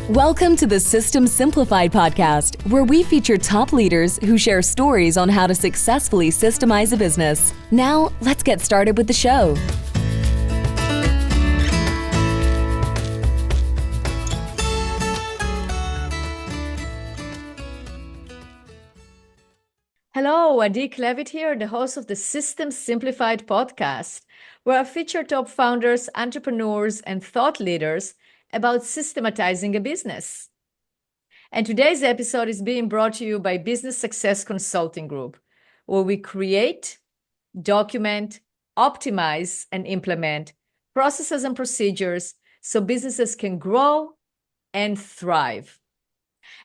Welcome to the System Simplified podcast, where we feature top leaders who share stories on how to successfully systemize a business. Now, let's get started with the show. Hello, Adi Klevit here, the host of the System Simplified podcast, where I feature top founders, entrepreneurs, and thought leaders about systematizing a business. And today's episode is being brought to you by Business Success Consulting Group, where we create, document, optimize, and implement processes and procedures so businesses can grow and thrive.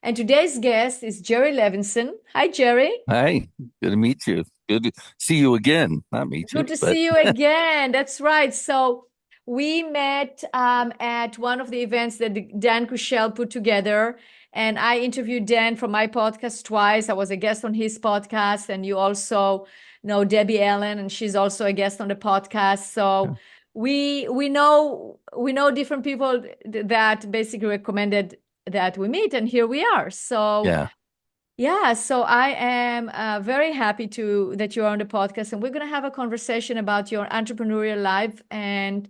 And today's guest is Jerry Levinson. Hi, Jerry. Hi, good to meet you. Good to see you again. Not meet you. Good to see you again. That's right. So we met at one of the events that Dan Kushel put together, and I interviewed Dan from my podcast twice. I was a guest on his podcast, and you also know Debbie Allen, and she's also a guest on the podcast. So we know different people that basically recommended that we meet, and here we are. So so I am very happy that you're on the podcast, and we're going to have a conversation about your entrepreneurial life and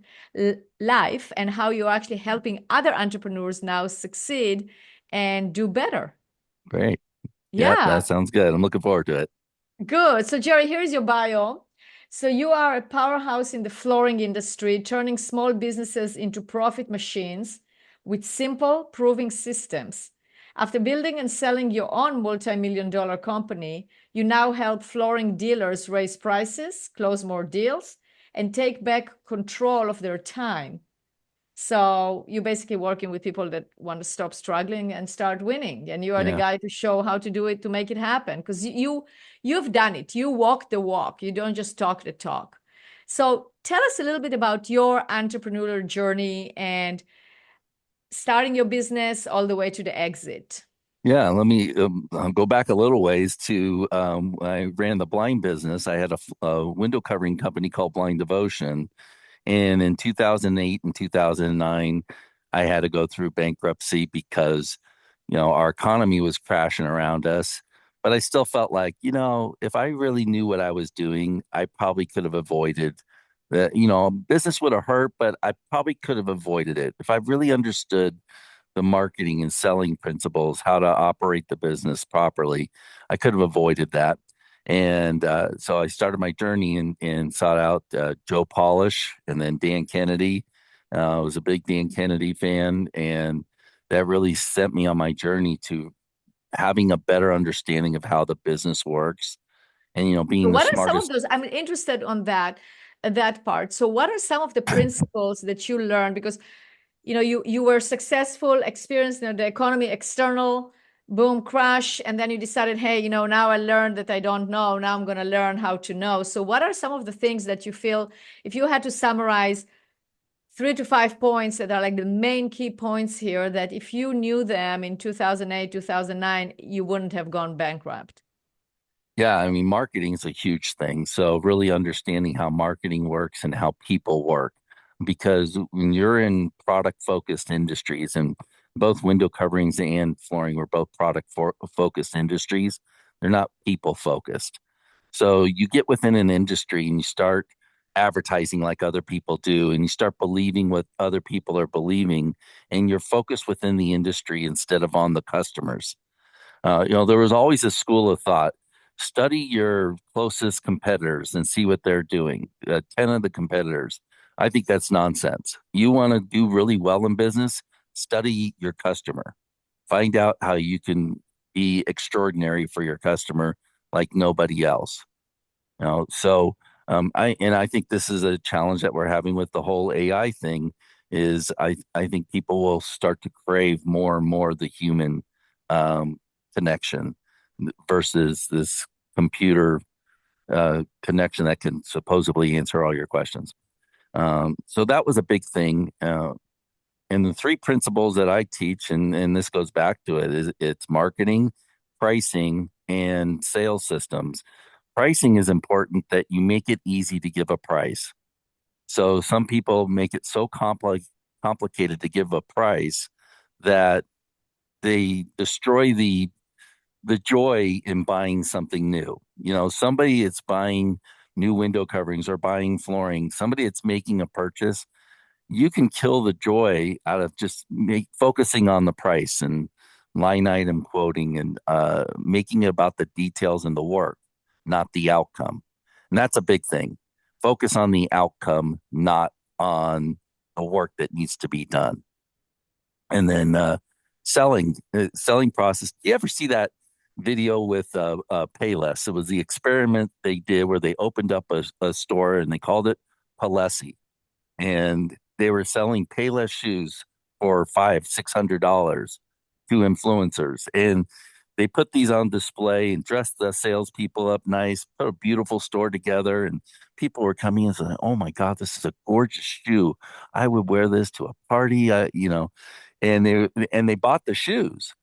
how you're actually helping other entrepreneurs now succeed and do better. Great. Yeah, that sounds good. I'm looking forward to it. Good. So Jerry, here's your bio. So you are a powerhouse in the flooring industry, turning small businesses into profit machines with simple, proven systems. After building and selling your own multi-million-dollar company, you now help flooring dealers raise prices, close more deals, and take back control of their time. So you're basically working with people that want to stop struggling and start winning. And you are the guy to show how to do it, to make it happen. Because you've done it. You walk the walk. You don't just talk the talk. So tell us a little bit about your entrepreneurial journey and starting your business all the way to the exit. Yeah, let me go back a little ways to I ran the blind business. I had a window covering company called Blind Devotion. And in 2008 and 2009, I had to go through bankruptcy because, our economy was crashing around us. But I still felt like, if I really knew what I was doing, I probably could have avoided that. Business would have hurt, but I probably could have avoided it. If I really understood the marketing and selling principles, how to operate the business properly, I could have avoided that. And so I started my journey and sought out Joe Polish and then Dan Kennedy. I was a big Dan Kennedy fan, and that really sent me on my journey to having a better understanding of how the business works. And being what the smartest. Are some of those? I'm interested on that part. So what are some of the principles that you learned? Because you were successful, experienced the economy, external boom, crash, and then you decided, hey, now I learned that I don't know. Now I'm going to learn how to know. So what are some of the things that you feel, if you had to summarize 3 to 5 points that are like the main key points here, that if you knew them in 2008, 2009, you wouldn't have gone bankrupt? Yeah, I mean, marketing is a huge thing. So really understanding how marketing works and how people work. Because when you're in product-focused industries, and both window coverings and flooring were both product-focused industries, they're not people-focused. So you get within an industry and you start advertising like other people do, and you start believing what other people are believing, and you're focused within the industry instead of on the customers. There was always a school of thought. Study your closest competitors and see what they're doing. 10 of the competitors. I think that's nonsense. You want to do really well in business, study your customer. Find out how you can be extraordinary for your customer like nobody else. I think this is a challenge that we're having with the whole AI thing. Is I think people will start to crave more and more the human connection versus this computer connection that can supposedly answer all your questions. So that was a big thing. And the 3 principles that I teach, and this goes back to it, is it's marketing, pricing, and sales systems. Pricing is important that you make it easy to give a price. So some people make it so complicated to give a price that they destroy the joy in buying something new. Somebody that's buying new window coverings or buying flooring, somebody that's making a purchase, you can kill the joy out of just focusing on the price and line item quoting and making it about the details and the work, not the outcome. And that's a big thing. Focus on the outcome, not on the work that needs to be done. And then selling process. Do you ever see that video with Payless? It was the experiment they did where they opened up a store and they called it Palesi, and they were selling Payless shoes for $500-$600 to influencers, and they put these on display and dressed the salespeople up nice, put a beautiful store together, and people were coming in and saying, "Oh my God, this is a gorgeous shoe! I would wear this to a party." And they bought the shoes.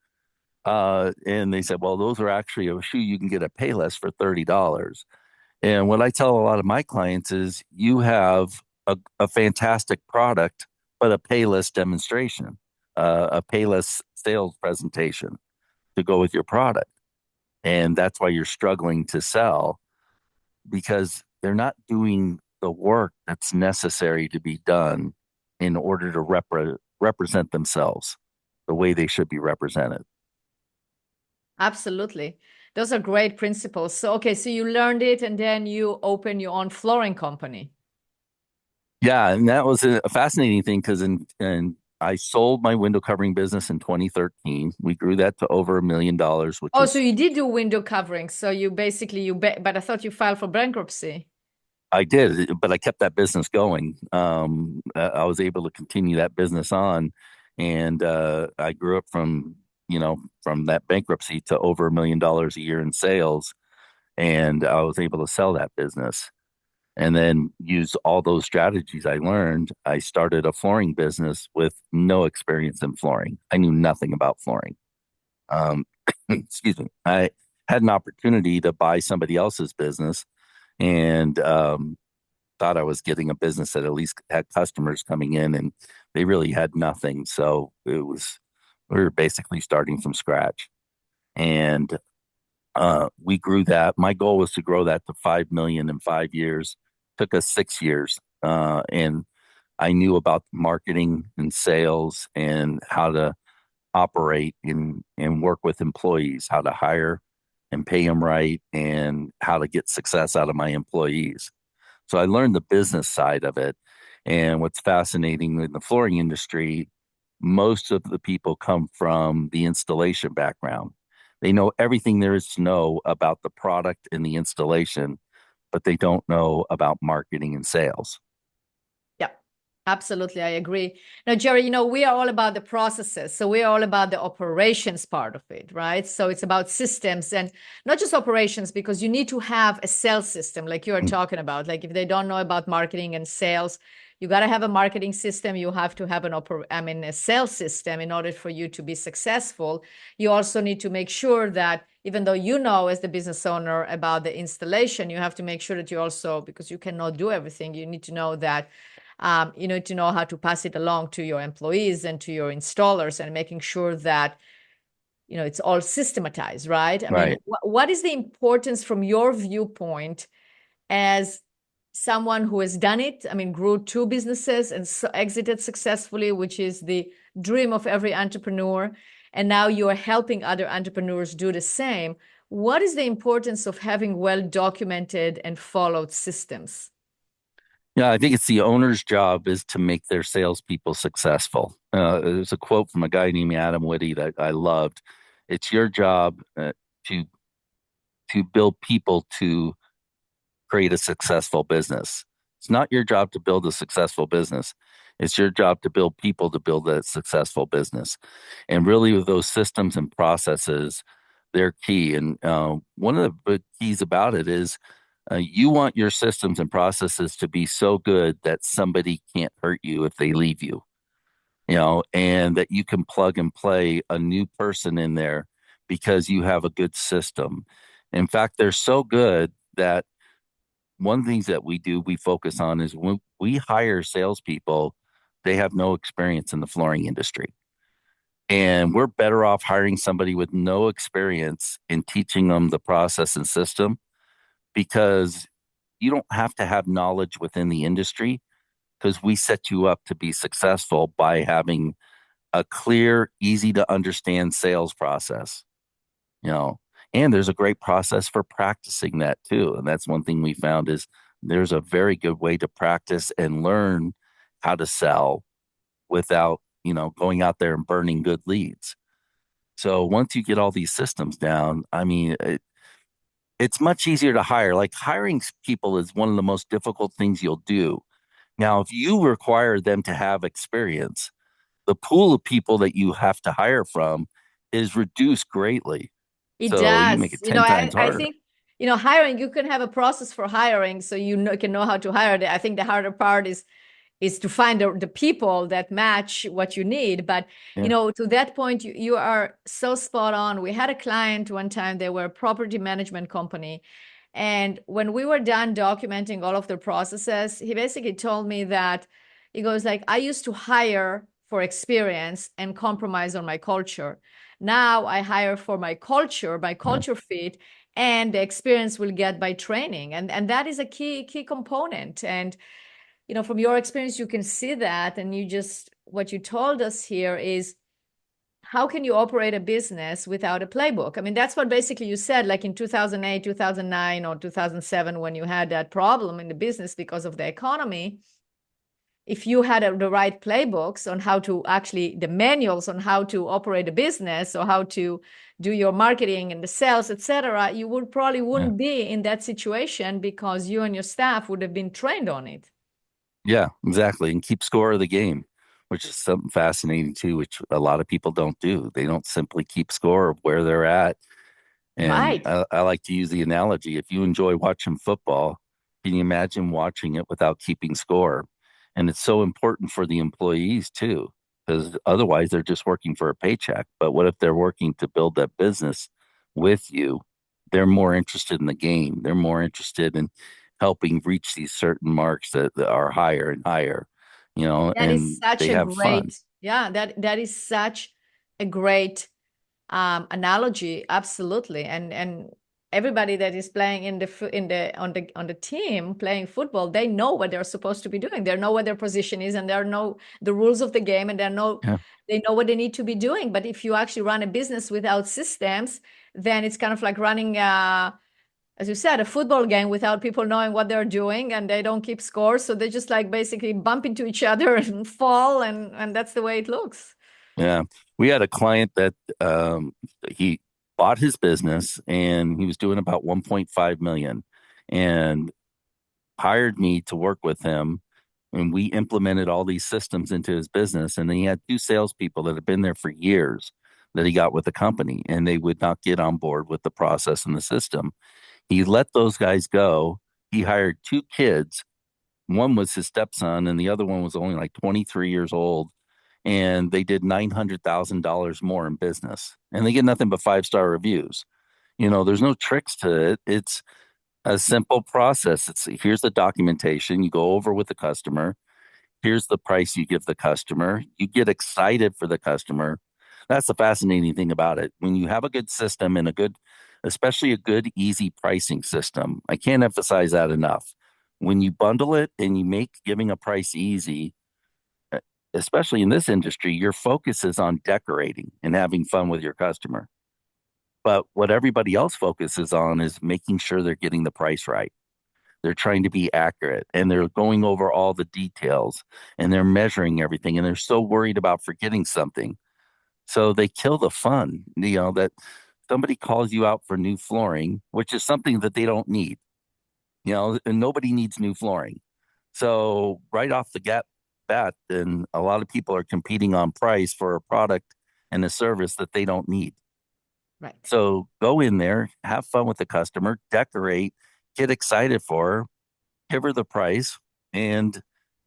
And they said, "Well, those are actually a shoe you can get at Payless for $30." And what I tell a lot of my clients is you have a fantastic product, but a Payless demonstration, a Payless sales presentation to go with your product. And that's why you're struggling to sell, because they're not doing the work that's necessary to be done in order to represent themselves the way they should be represented. Absolutely. Those are great principles. So, okay, so you learned it and then you open your own flooring company. Yeah, and that was a fascinating thing because I sold my window covering business in 2013. We grew that to over $1 million, which Oh, was so you did do window covering. So you basically, but I thought you filed for bankruptcy. I did, but I kept that business going. I was able to continue that business on, and I grew up from that bankruptcy to over $1 million a year in sales, and I was able to sell that business and then use all those strategies I learned. I started a flooring business with no experience in flooring. I knew nothing about flooring. Um, excuse me. I had an opportunity to buy somebody else's business and thought I was getting a business that at least had customers coming in, and they really had nothing. So we were basically starting from scratch. And we grew that. My goal was to grow that to 5 million in 5 years. Took us 6 years. And I knew about marketing and sales and how to operate and work with employees, how to hire and pay them right, and how to get success out of my employees. So I learned the business side of it. And what's fascinating in the flooring industry, most of the people come from the installation background. They know everything there is to know about the product and the installation, but they don't know about marketing and sales. Yeah, absolutely. I agree. Now, Jerry, we are all about the processes. So we are all about the operations part of it, right? So it's about systems and not just operations, because you need to have a sales system like you are talking about. Like if they don't know about marketing and sales, you got to have a marketing system. You have to have a sales system in order for you to be successful. You also need to make sure that even though as the business owner about the installation, you have to make sure that you also, because you cannot do everything, you need to know that you need to know how to pass it along to your employees and to your installers, and making sure that it's all systematized, right? I mean, Right. what is the importance from your viewpoint as someone who has done it? I mean, grew two businesses and exited successfully, which is the dream of every entrepreneur. And now you are helping other entrepreneurs do the same. What is the importance of having well documented and followed systems? Yeah, I think it's the owner's job is to make their salespeople successful. There's a quote from a guy named Adam Whitty that I loved. It's your job to build people to create a successful business. It's not your job to build a successful business. It's your job to build people to build a successful business. And really, with those systems and processes, they're key. And one of the big keys about it is you want your systems and processes to be so good that somebody can't hurt you if they leave you, and that you can plug and play a new person in there because you have a good system. In fact, they're so good that one of the things that we focus on is when we hire salespeople, they have no experience in the flooring industry. And we're better off hiring somebody with no experience and teaching them the process and system, because you don't have to have knowledge within the industry, because we set you up to be successful by having a clear, easy to understand sales process, you know. And there's a great process for practicing that too. And that's one thing we found is there's a very good way to practice and learn how to sell without, going out there and burning good leads. So once you get all these systems down, I mean, it's much easier to hire. Like hiring people is one of the most difficult things you'll do. Now, if you require them to have experience, the pool of people that you have to hire from is reduced greatly. It So you make does. it 10 times I harder. think, hiring, you can have a process for hiring so can know how to hire. I think the harder part is to find the people that match what you need. But, Yeah. to that point, you are so spot on. We had a client one time, they were a property management company. And when we were done documenting all of their processes, he basically told me that he goes like, I used to hire for experience and compromise on my culture. Now I hire for my Yeah. culture fit, and the experience will get by training. And that is a key component. And from your experience, you can see that. And what you told us here is, how can you operate a business without a playbook? I mean, that's what basically you said, like in 2008, 2009, or 2007, when you had that problem in the business because of the economy. If you had the right playbooks on how to the manuals on how to operate a business, or how to do your marketing and the sales, etc., you Yeah. wouldn't be in that situation, because you and your staff would have been trained on it. Yeah, exactly. And keep score of the game, which is something fascinating too, which a lot of people don't do. They don't simply keep score of where they're at. And Right. I like to use the analogy, if you enjoy watching football, can you imagine watching it without keeping score? And it's so important for the employees too, because otherwise they're just working for a paycheck. But what if they're working to build that business with you? They're more interested in the game. They're more interested in helping reach these certain marks that are higher and higher, That is and such they a have fun. great, yeah, that is such a great analogy. Absolutely. And everybody that is playing on the team playing football, they know what they're supposed to be doing. They know what their position is, and they know the rules of the game, and Yeah. they know what they need to be doing. But if you actually run a business without systems, then it's kind of like running, as you said, a football game without people knowing what they're doing, and they don't keep scores. So they just like basically bump into each other and fall, and that's the way it looks. Yeah. We had a client that he bought his business and he was doing about 1.5 million and hired me to work with him. And we implemented all these systems into his business. And then he had two salespeople that had been there for years that he got with the company, and they would not get on board with the process and the system. He let those guys go. He hired two kids. One was his stepson, and the other one was only like 23 years old, and they did $900,000 more in business. And they get nothing but 5-star reviews. There's no tricks to it. It's a simple process. Here's the documentation you go over with the customer. Here's the price you give the customer. You get excited for the customer. That's the fascinating thing about it. When you have a good system and especially a good, easy pricing system, I can't emphasize that enough. When you bundle it and you make giving a price easy, especially in this industry, your focus is on decorating and having fun with your customer. But what everybody else focuses on is making sure they're getting the price right. They're trying to be accurate, and they're going over all the details, and they're measuring everything, and they're so worried about forgetting something. So they kill the fun, that somebody calls you out for new flooring, which is something that they don't need, and nobody needs new flooring. So right off the bat, then a lot of people are competing on price for a product and a service that they don't need. Right. So go in there, have fun with the customer, decorate, get excited for her, give her the price, and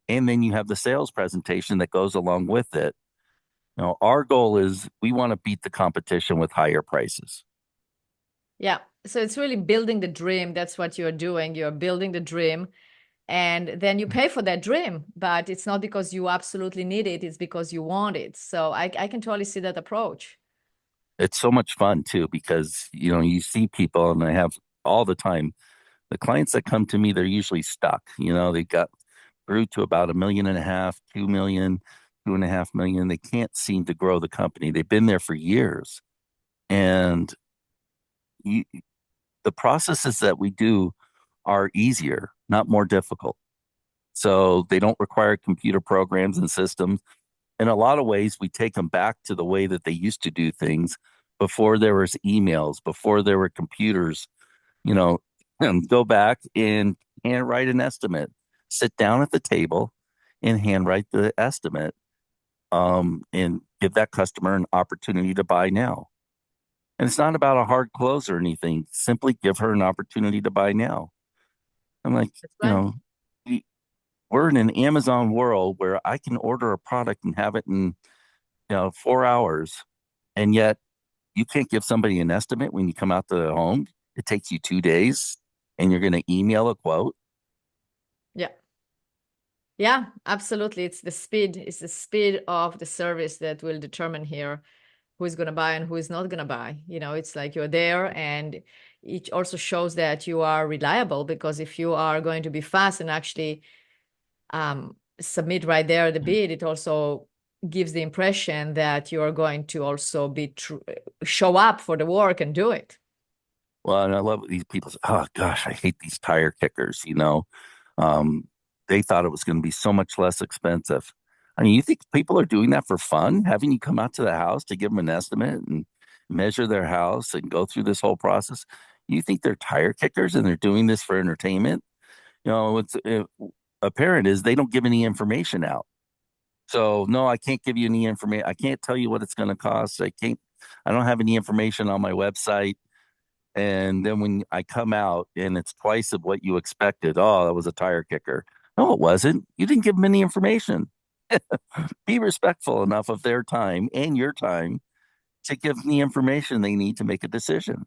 then you have the sales presentation that goes along with it. Our goal is we want to beat the competition with higher prices. Yeah. So it's really building the dream. That's what you're doing. You're building the dream. And then you pay for that dream, but it's not because you absolutely need it, it's because you want it. So I can totally see that approach. It's so much fun too, because, you see people, and I have all the time, the clients that come to me, they're usually stuck. They got grew to about 1.5 million, 2 million, 2.5 million. They can't seem to grow the company. They've been there for years. And you, the processes that we do are easier, not more difficult. So they don't require computer programs and systems. In a lot of ways, we take them back to the way that they used to do things before there was emails, before there were computers, and go back and handwrite an estimate, sit down at the table and handwrite the estimate, and give that customer an opportunity to buy now. And it's not about a hard close or anything. Simply give her an opportunity to buy now. I'm like, That's right. we're in an Amazon world where I can order a product and have it in, 4 hours. And yet you can't give somebody an estimate when you come out to the home. It takes you 2 days and you're going to email a quote. Yeah. Yeah, absolutely. It's the speed of the service that will determine here who is going to buy and who is not going to buy. It's like you're there, and it also shows that you are reliable, because if you are going to be fast and actually submit right there the bid, it also gives the impression that you are going to also show up for the work and do it. Well, and I love these people say, oh gosh, I hate these tire kickers, they thought it was going to be so much less expensive. I mean, you think people are doing that for fun, having you come out to the house to give them an estimate and measure their house and go through this whole process? You think they're tire kickers and they're doing this for entertainment? What's apparent is they don't give any information out. So no, I can't give you any information. I can't tell you what it's going to cost. I don't have any information on my website. And then when I come out and it's twice of what you expected, oh, that was a tire kicker. No, it wasn't. You didn't give them any information. Be respectful enough of their time and your time to give them the information they need to make a decision.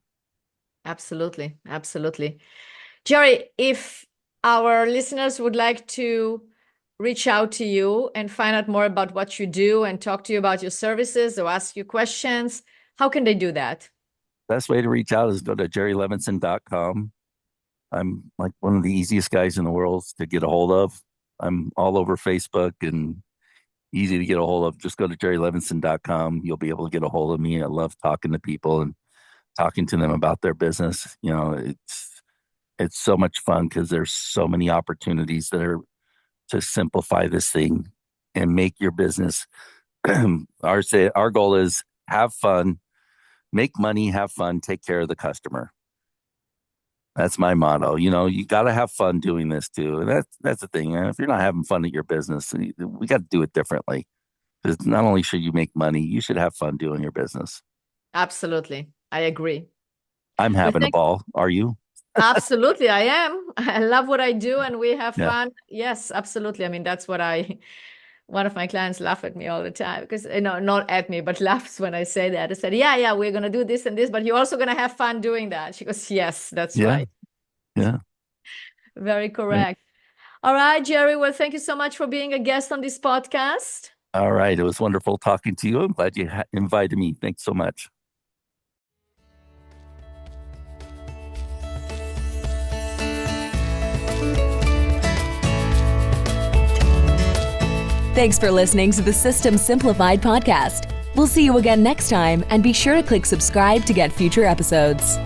Absolutely. Absolutely. Jerry, if our listeners would like to reach out to you and find out more about what you do and talk to you about your services or ask you questions, how can they do that? Best way to reach out is go to jerrylevinson.com. I'm like one of the easiest guys in the world to get a hold of. I'm all over Facebook and easy to get a hold of. Just go to jerrylevinson.com. You'll be able to get a hold of me. I love talking to people and talking to them about their business. It's so much fun because there's so many opportunities that are to simplify this thing and make your business. Our goal is have fun, make money, have fun, take care of the customer. That's my motto. You got to have fun doing this too. And that's the thing. If you're not having fun at your business, we got to do it differently. Because not only should you make money, you should have fun doing your business. Absolutely. I agree. I'm having a ball. Are you? Absolutely. I am. I love what I do and we have fun. Yes, absolutely. I mean, that's what one of my clients laugh at me all the time because, not at me, but laughs when I say that. I said, yeah, we're going to do this and this, but you're also going to have fun doing that. She goes, yes, that's right. Yeah. Very correct. Yeah. All right, Jerry. Well, thank you so much for being a guest on this podcast. All right. It was wonderful talking to you. I'm glad you invited me. Thanks so much. Thanks for listening to the System Simplified podcast. We'll see you again next time, and be sure to click subscribe to get future episodes.